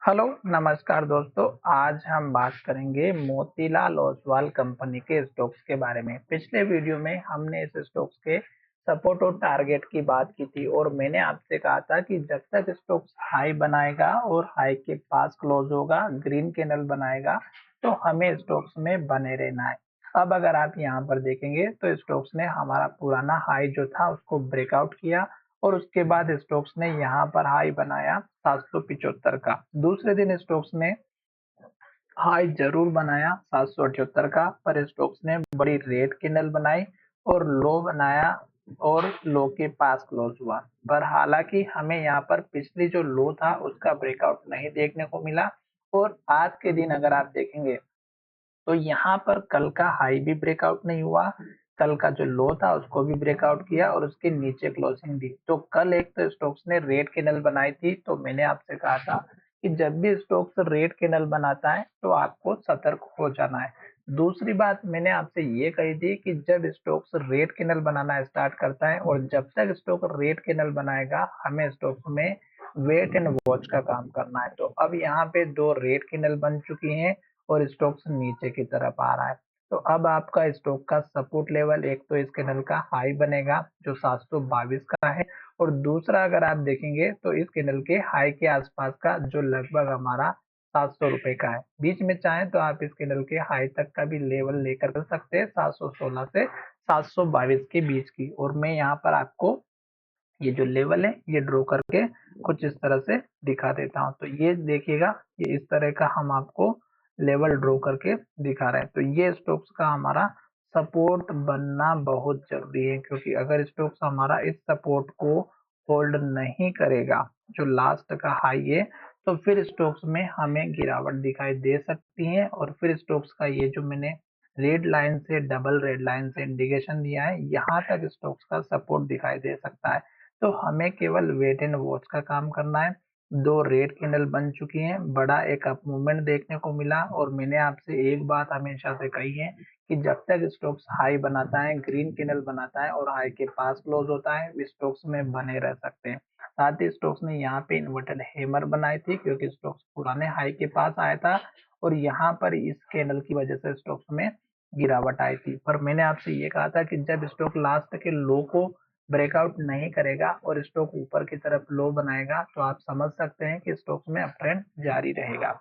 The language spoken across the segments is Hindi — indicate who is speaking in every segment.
Speaker 1: हेलो नमस्कार दोस्तों। आज हम बात करेंगे मोतीलाल ओसवाल कंपनी के स्टॉक्स के बारे में। पिछले वीडियो में हमने इस स्टॉक्स के सपोर्ट और टारगेट की बात की थी और मैंने आपसे कहा था कि जब तक स्टॉक्स हाई बनाएगा और हाई के पास क्लोज होगा, ग्रीन कैंडल बनाएगा, तो हमें स्टॉक्स में बने रहना है। अब अगर आप यहाँ पर देखेंगे तो स्टॉक्स ने हमारा पुराना हाई जो था उसको ब्रेकआउट किया और उसके बाद स्टोक्स ने यहाँ पर हाई बनाया 775 का। दूसरे दिन स्टोक्स ने हाई जरूर बनाया 778 का, पर स्टोक्स ने बड़ी रेड कैंडल बनाई और लो बनाया और लो के पास क्लोज हुआ। पर हालांकि हमें यहाँ पर पिछली जो लो था उसका ब्रेकआउट नहीं देखने को मिला। और आज के दिन अगर आप देखेंगे तो यहाँ पर कल का हाई भी ब्रेकआउट नहीं हुआ, कल का जो लो था उसको भी ब्रेकआउट किया और उसके नीचे क्लोजिंग दी। तो कल एक तो स्टॉक्स ने रेड कैंडल बनाई थी, तो मैंने आपसे कहा था कि जब भी स्टॉक्स रेड कैंडल बनाता है तो आपको सतर्क हो जाना है। दूसरी बात मैंने आपसे ये कही थी कि जब स्टॉक्स रेड कैंडल बनाना स्टार्ट करता है और जब तक स्टॉक रेड कैंडल बनाएगा हमें स्टॉक्स में वेट एंड वॉच का काम करना है। तो अब यहाँ पे दो रेड कैंडल बन चुकी हैं और स्टॉक्स नीचे की तरफ आ रहा है। तो अब आपका स्टॉक का सपोर्ट लेवल एक तो इस कैंडल का हाई बनेगा जो 722 का है, और दूसरा अगर आप देखेंगे तो इस कैंडल के हाई के आसपास का जो लगभग हमारा 700 रुपए का है। बीच में चाहे तो आप इस कैंडल के हाई तक का भी लेवल लेकर चल सकते हैं, 716 से 722 के बीच की। और मैं यहाँ पर आपको ये जो लेवल है ये ड्रॉ करके कुछ इस तरह से दिखा देता हूँ। तो ये देखिएगा, ये इस तरह का हम आपको लेवल ड्रॉ करके दिखा रहे हैं। तो ये स्टॉक्स का हमारा सपोर्ट बनना बहुत जरूरी है, क्योंकि अगर स्टॉक्स हमारा इस सपोर्ट को होल्ड नहीं करेगा जो लास्ट का हाई है, तो फिर स्टॉक्स में हमें गिरावट दिखाई दे सकती है। और फिर स्टॉक्स का ये जो मैंने रेड लाइन से डबल रेड लाइन से इंडिकेशन दिया है, यहाँ तक स्टॉक्स का सपोर्ट दिखाई दे सकता है। तो हमें केवल वेट एंड वॉच का काम करना है। दो रेड कैंडल बन चुकी हैं, बड़ा एक अप मूवमेंट देखने को मिला। और मैंने आपसे एक बात हमेशा से कही है कि जब तक स्टॉक्स हाई बनाता है, ग्रीन कैंडल बनाता है और हाई के पास क्लोज होता है, स्टॉक्स में बने रह सकते हैं। साथ ही स्टॉक्स ने यहाँ पे इन्वर्टेड हैमर बनाई थी, क्योंकि स्टॉक्स पुराने हाई के पास आया था और यहाँ पर इस कैंडल की वजह से स्टॉक्स में गिरावट आई थी। पर मैंने आपसे ये कहा था कि जब स्टॉक लास्ट के लो को ब्रेकआउट नहीं करेगा और स्टॉक ऊपर की तरफ लो बनाएगा, तो आप समझ सकते हैं कि स्टॉक्स में अपट्रेंड जारी रहेगा।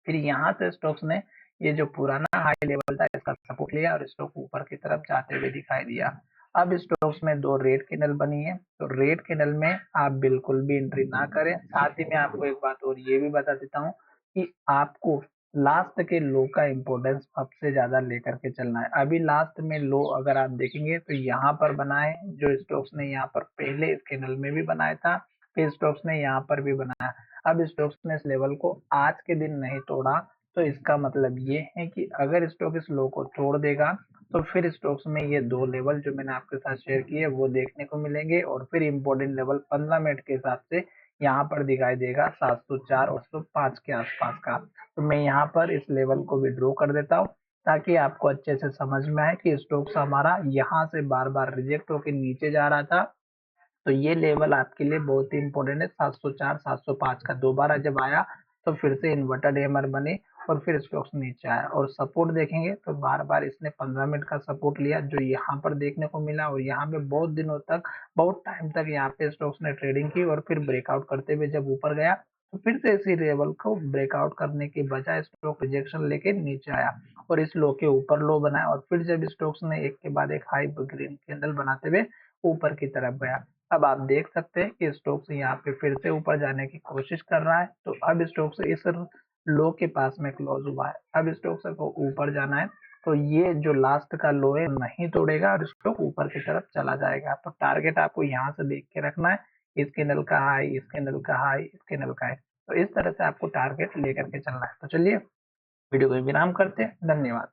Speaker 1: फिर यहाँ से स्टॉक्स ने ये जो पुराना हाई लेवल था इसका सपोर्ट लिया और स्टॉक ऊपर की तरफ जाते हुए दिखाई दिया। अब स्टॉक्स में दो रेड कैंडल बनी है, तो रेड कैंडल में आप बिल्कुल भी एंट्री ना करें। साथ ही मैं आपको एक बात और ये भी बता देता हूँ कि आपको लास्ट के लो का इम्पोर्टेंस सबसे ज्यादा लेकर के चलना है। अभी लास्ट में लो अगर आप देखेंगे तो यहाँ पर बना है, जो स्टॉक्स ने यहाँ पर पहले इस कैंडल में भी बनाया था, फिर स्टॉक्स ने यहाँ पर भी बनाया। अब स्टॉक्स ने इस लेवल को आज के दिन नहीं तोड़ा, तो इसका मतलब ये है कि अगर स्टॉक इस लो को तोड़ देगा तो फिर स्टॉक्स में ये दो लेवल जो मैंने आपके साथ शेयर किए वो देखने को मिलेंगे। और फिर इम्पोर्टेंट लेवल 15 मिनट के हिसाब से यहाँ पर दिखाई देगा 704 और 705 के आसपास का। तो मैं यहाँ पर इस लेवल को भी ड्रॉ कर देता हूँ ताकि आपको अच्छे से समझ में आए कि स्टॉक्स हमारा यहाँ से बार बार रिजेक्ट होकर नीचे जा रहा था। तो ये लेवल आपके लिए बहुत ही इंपॉर्टेंट है। 704 705 का दोबारा जब आया तो फिर से इन्वर्टेड हैमर बने और फिर स्टॉक्स नीचे आया। और सपोर्ट देखेंगे तो बार बार इसने 15 मिनट का सपोर्ट लिया जो यहाँ पर देखने को मिला, और यहाँ पे बहुत दिनों तक, बहुत टाइम तक यहाँ पे स्टॉक्स ने ट्रेडिंग की और फिर ब्रेकआउट करते हुए जब ऊपर गया तो फिर से इसी लेवल को ब्रेकआउट करने के बजाय स्टॉक रिजेक्शन लेके नीचे आया और इस लो के ऊपर लो बनाया। और फिर जब स्टॉक्स ने एक के बाद एक हाई ग्रीन कैंडल बनाते हुए ऊपर की तरफ गया, अब आप देख सकते हैं कि स्टॉक्स यहाँ पे फिर से ऊपर जाने की कोशिश कर रहा है। तो अब स्टॉक्स इस लो के पास में क्लोज हुआ है, अब स्टॉक्स को ऊपर जाना है। तो ये जो लास्ट का लो है नहीं तोड़ेगा और स्टॉक ऊपर की तरफ चला जाएगा। तो टारगेट आपको यहाँ से देख के रखना है, इस कैंडल का हाई, इस कैंडल का हाई, इस कैंडल का है। तो इस तरह से आपको टारगेट लेकर के चलना है। तो चलिए वीडियो को विराम करते हैं। धन्यवाद।